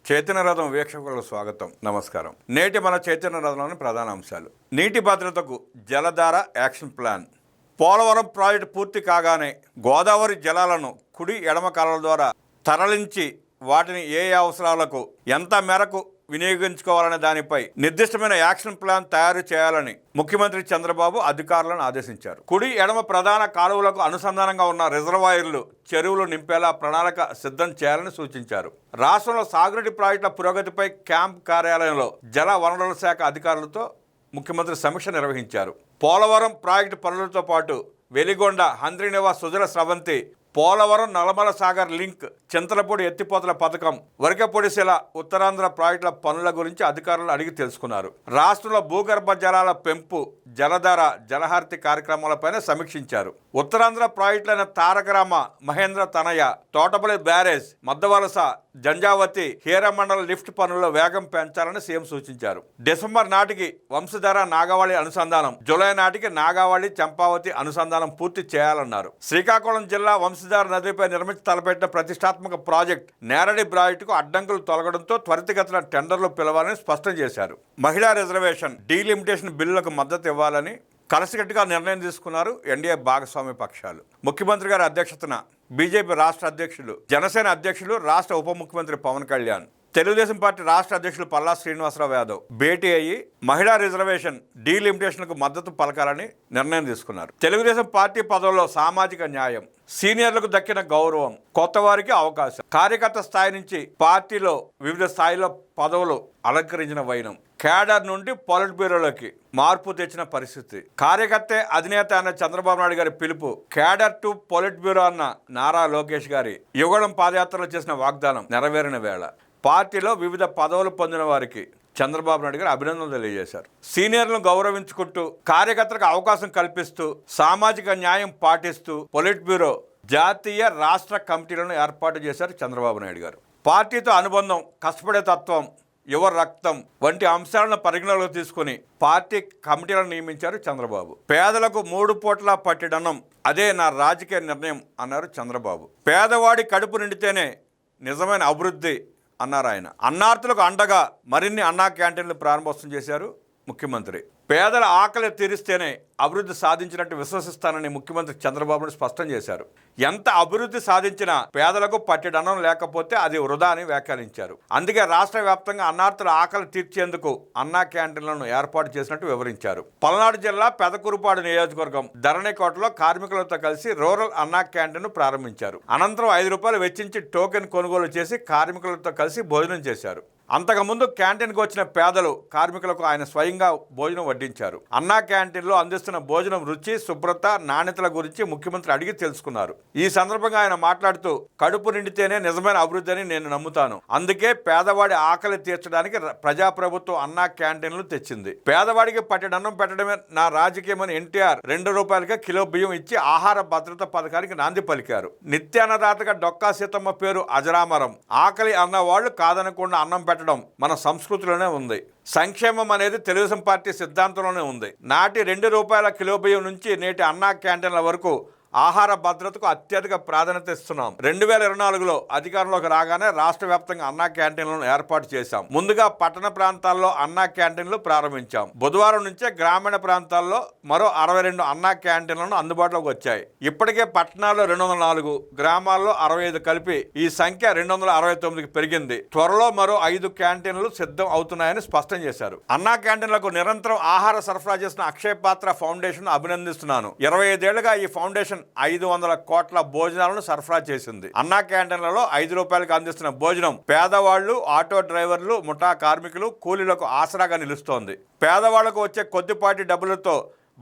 చైతన్య రథం వీక్షకులకు స్వాగతం, నమస్కారం. నేటి మన చైతన్య రథంలోని ప్రధాన అంశాలు: నీటి భద్రతకు జలధార యాక్షన్ ప్లాన్. పోలవరం ప్రాజెక్టు పూర్తి కాగానే గోదావరి జలాలను కుడి ఎడమ కాలువల ద్వారా తరలించి వాటిని ఏ అవసరాలకు ఎంత మేరకు వినియోగించుకోవాలనే దానిపై నిర్దిష్టమైన యాక్షన్ ప్లాన్ తయారు చేయాలని ముఖ్యమంత్రి చంద్రబాబు అధికారులను ఆదేశించారు. కుడి ఎడమ ప్రధాన కాలువలకు అనుసంధానంగా ఉన్న రిజర్వాయర్లు, చెరువులు నింపేలా ప్రణాళిక సిద్ధం చేయాలని సూచించారు. రాష్ట్రంలో సాగునీటి ప్రాజెక్టుల పురోగతిపై క్యాంప్ కార్యాలయంలో జల వనరుల శాఖ అధికారులతో ముఖ్యమంత్రి సమీక్ష నిర్వహించారు. పోలవరం ప్రాజెక్టు పనులతో పాటు వెలిగొండ, హంద్రీనివా, సుజల స్రవంతి, పోలవరం నల్లమల సాగర్ లింక్, చింతలపూడి ఎత్తిపోతల పథకం, వరకపొడిశిల, ఉత్తరాంధ్ర ప్రాజెక్టుల పనుల గురించి అధికారులను అడిగి తెలుసుకున్నారు. రాష్ట్రంలో భూగర్భ జలాల పెంపు, జలధార, జలహారతి కార్యక్రమాలపైన సమీక్షించారు. ఉత్తరాంధ్ర ప్రాజెక్టులైన తారకరామ, మహేంద్ర తనయ, తోటపల్లి బ్యారేజ్, మద్దవలస, జంజావతి, హీరమండల లిఫ్ట్ పనుల్లో వేగం పెంచాలని సీఎం సూచించారు. డిసెంబర్ నాటికి వంశధార నాగావళి అనుసంధానం, జూలై నాటికి నాగావళి చంపావతి అనుసంధానం పూర్తి చేయాలన్నారు. శ్రీకాకుళం జిల్లా వంశధార నదిపై నిర్మించి తలపెట్టిన ప్రతిష్టాత్మక ప్రాజెక్ట్ నేరడి ప్రాజెక్టుకు అడ్డంకులు తొలగడంతో త్వరితగతిన టెండర్లు పిలవాలని స్పష్టం చేశారు. మహిళా రిజర్వేషన్, డీలిమిటేషన్ బిల్లులకు మద్దతు ఇవ్వాలని కలిసికట్టుగా నిర్ణయం తీసుకున్నారు ఎన్డీఏ భాగస్వామ్య పక్షాలు. ముఖ్యమంత్రి గారి అధ్యక్షతన బీజేపీ రాష్ట్ర అధ్యక్షులు, జనసేన అధ్యక్షులు, రాష్ట్ర ఉప ముఖ్యమంత్రి పవన్ కళ్యాణ్, తెలుగుదేశం పార్టీ రాష్ట్ర అధ్యక్షులు పల్లా శ్రీనివాసరావు యాదవ్ భేటీ అయ్యి మహిళా రిజర్వేషన్, డీలిమిటేషన్కు మద్దతు పలకాలని నిర్ణయం తీసుకున్నారు. తెలుగుదేశం పార్టీ పదవుల్లో సామాజిక న్యాయం, సీనియర్లకు దక్కిన గౌరవం, కొత్త వారికి అవకాశం, కార్యకర్త స్థాయి నుంచి పార్టీలో వివిధ స్థాయిలో పదవులు అలంకరించిన వైనం, క్యాడర్ నుండి పొలిట్ బ్యూరోలోకి మార్పు తెచ్చిన పరిస్థితి, కార్యకర్తే అధినేత అన్న చంద్రబాబు నాయుడు గారి పిలుపు, క్యాడర్ టు పొలిట్ బ్యూరో అన్న నారా లోకేష్ గారి యుగళం పాదయాత్రలో చేసిన వాగ్దానం నెరవేరిన వేళ పార్టీలో వివిధ పదవులు పొందిన వారికి చంద్రబాబు నాయుడు గారు అభినందనలు తెలియజేశారు. సీనియర్లను గౌరవించుకుంటూ, కార్యకర్తలకు అవకాశం కల్పిస్తూ, సామాజిక న్యాయం పాటిస్తూ పొలిట్ బ్యూరో, జాతీయ, రాష్ట్ర కమిటీలను ఏర్పాటు చేశారు చంద్రబాబు నాయుడు గారు. పార్టీతో అనుబంధం, కష్టపడే తత్వం, యువ రక్తం వంటి అంశాలను పరిగణలోకి తీసుకుని పార్టీ కమిటీలను నియమించారు చంద్రబాబు. పేదలకు 3 పూట్ల పట్టెడన్నం, అదే నా రాజకీయ నిర్ణయం అన్నారు చంద్రబాబు. పేదవాడి కడుపు నిండితేనే నిజమైన అభివృద్ధి అన్నారు ఆయన. అన్నార్థులకు అండగా మరిన్ని అన్నా క్యాంటీన్లు ప్రారంభోత్సవం చేశారు ముఖ్యమంత్రి. పేదల ఆకలి తీరిస్తేనే అభివృద్ధి సాధించినట్టు విశ్వసిస్తానని ముఖ్యమంత్రి చంద్రబాబు స్పష్టం చేశారు. ఎంత అభివృద్ధి సాధించినా పేదలకు పట్టెడన్నం లేకపోతే అది వృధా అని వ్యాఖ్యానించారు. అందుకే రాష్ట్ర వ్యాప్తంగా అన్నార్థుల ఆకలి తీర్చేందుకు అన్నా క్యాంటీన్లను ఏర్పాటు చేసినట్టు వివరించారు. పల్నాడు జిల్లా పెదకురుపాడు నియోజకవర్గం ధరణికోటలో కార్మికులతో కలిసి రూరల్ అన్నా క్యాంటీన్ ప్రారంభించారు. అనంతరం ₹5 వెచ్చించి టోకెన్ కొనుగోలు చేసి కార్మికులతో కలిసి భోజనం చేశారు. అంతకుముందు క్యాంటీన్కు వచ్చిన పేదలు, కార్మికులకు ఆయన స్వయంగా భోజనం వడ్డించారు. అన్నా క్యాంటీన్లో అందిస్తున్న భోజనం రుచి, శుభ్రత, నాణ్యతల గురించి ముఖ్యమంత్రి అడిగి తెలుసుకున్నారు. ఈ సందర్భంగా ఆయన మాట్లాడుతూ, కడుపు నిండితేనే నిజమైన అభివృద్ధి అని నేను నమ్ముతాను. అందుకే పేదవాడి ఆకలి తీర్చడానికి ప్రజాప్రభుత్వం అన్నా క్యాంటీన్లు తెచ్చింది. పేదవాడికి పట్టెడన్నం పెట్టడమే నా రాజకీయమని ఎన్టీఆర్ ₹2కే కిలో బియ్యం ఇచ్చి ఆహార భద్రత పథకానికి నాంది పలికారు. నిత్యాన్నదాతగా డొక్కా సీతమ్మ పేరు అజరామరం. ఆకలి అన్నవాళ్లు కాదనకుండా అన్నం పెట్టడం మన సంస్కృతిలోనే ఉంది. సంక్షేమం అనేది తెలుగుదేశం పార్టీ సిద్ధాంతంలోనే ఉంది. నాటి ₹2 కిలో బియ్యం నుంచి నేటి అన్నా క్యాంటీన్ల వరకు ఆహార భద్రతకు అత్యధిక ప్రాధాన్యత ఇస్తున్నాం. 2024లో అధికారంలోకి రాగానే రాష్ట్ర వ్యాప్తంగా అన్నా క్యాంటీన్లను ఏర్పాటు చేశాం. ముందుగా పట్టణ ప్రాంతాల్లో అన్నా క్యాంటీన్లు ప్రారంభించాం. బుధవారం నుంచే గ్రామీణ ప్రాంతాల్లో మరో 62 అన్నా క్యాంటీన్లను అందుబాటులోకి వచ్చాయి. ఇప్పటికే పట్టణాల్లో 204, గ్రామాల్లో 65 కలిపి ఈ సంఖ్య 269కి పెరిగింది. త్వరలో మరో 5 క్యాంటీన్లు సిద్ధం అవుతున్నాయని స్పష్టం చేశారు. అన్నా క్యాంటీన్లకు నిరంతరం ఆహార సరఫరా చేసిన అక్షయ పాత్ర ఫౌండేషన్ అభినందిస్తున్నాను. 25 ఏళ్లుగా ఈ ఫౌండేషన్ 500 కోట్ల భోజనాలను సరఫరా చేసింది. అన్నా క్యాంటీన్లలో ₹5కి అందిస్తున్న భోజనం పేదవాళ్లు, ఆటో డ్రైవర్లు, ముఠా కార్మికులు, కూలీలకు ఆసరాగా నిలుస్తోంది. పేదవాళ్లకు వచ్చే కొద్దిపాటి డబ్బులతో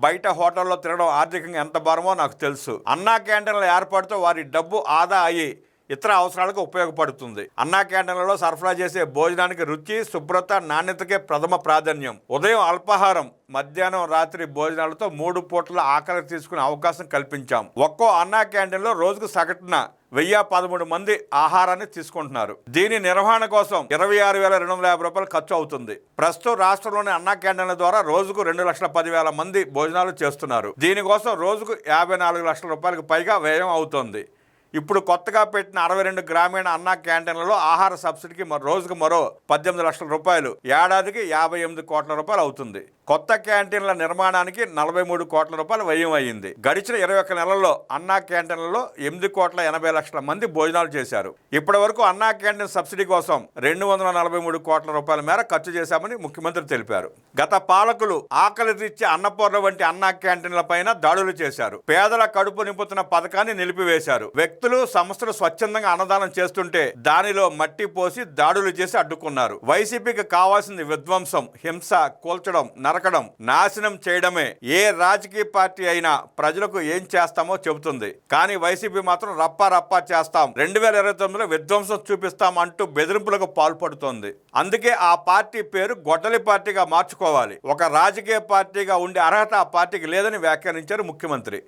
బయట హోటల్లో తినడం ఆర్థికంగా ఎంత భారమో నాకు తెలుసు. అన్నా క్యాంటీన్ల ఏర్పాటుతో వారి డబ్బు ఆదా అయ్యి ఇతర అవసరాలకు ఉపయోగపడుతుంది. అన్నా క్యాంటీన్లలో సరఫరా చేసే భోజనానికి రుచి, శుభ్రత, నాణ్యతకే ప్రథమ ప్రాధాన్యం. ఉదయం అల్పాహారం, మధ్యాహ్నం, రాత్రి భోజనాలతో 3 పూట్ల ఆకలి తీసుకునే అవకాశం కల్పించాం. ఒక్కో అన్నా క్యాంటీన్లో రోజుకు సగటున 1013 మంది ఆహారాన్ని తీసుకుంటున్నారు. దీని నిర్వహణ కోసం ₹26,250 ఖర్చు అవుతుంది. ప్రస్తుతం రాష్ట్రంలోని అన్నా క్యాంటీన్ల ద్వారా రోజుకు 2,10,000 మంది భోజనాలు చేస్తున్నారు. దీనికోసం రోజుకు ₹54 లక్షల పైగా వ్యయం అవుతోంది. ఇప్పుడు కొత్తగా పెట్టిన 62 గ్రామీణ అన్నా క్యాంటీన్లలో ఆహార సబ్సిడీకి రోజుకు మరో 18 లక్షల రూపాయలు, ఏడాదికి 58 కోట్ల రూపాయలు అవుతుంది. కొత్త క్యాంటీన్ల నిర్మాణానికి 43 కోట్ల రూపాయలు వ్యయం అయ్యింది. గడిచిన 21 నెలల్లో అన్నా క్యాంటీన్లలో 8,80,00,000 మంది భోజనాలు చేశారు. ఇప్పటి వరకు అన్నా క్యాంటీన్ సబ్సిడీ కోసం 243 కోట్ల రూపాయల మేర ఖర్చు చేశామని ముఖ్యమంత్రి తెలిపారు. గత పాలకులు ఆకలి తీర్చే అన్నపూర్ణ వంటి అన్నా క్యాంటీన్ల పైన దాడులు చేశారు. పేదల కడుపు నింపుతున్న పథకాన్ని నిలిపివేశారు. వ్యక్తులు, సంస్థలు స్వచ్ఛందంగా అన్నదానం చేస్తుంటే దానిలో మట్టి పోసి దాడులు చేసి అడ్డుకున్నారు. వైసీపీకి కావాల్సింది విధ్వంసం, హింస, కూల్చడం, నరకడం, నాశనం చేయడమే. ఏ రాజకీయ పార్టీ అయినా ప్రజలకు ఏం చేస్తామో చెబుతుంది. కానీ వైసీపీ మాత్రం రప్పా రప్పా చేస్తాం, 2029లో విధ్వంసం చూపిస్తాం అంటూ బెదిరింపులకు పాల్పడుతోంది. అందుకే ఆ పార్టీ పేరు గొడ్డలి పార్టీగా మార్చుకోవాలి. ఒక రాజకీయ పార్టీగా ఉండే అర్హత ఆ పార్టీకి లేదని వ్యాఖ్యానించారు ముఖ్యమంత్రి.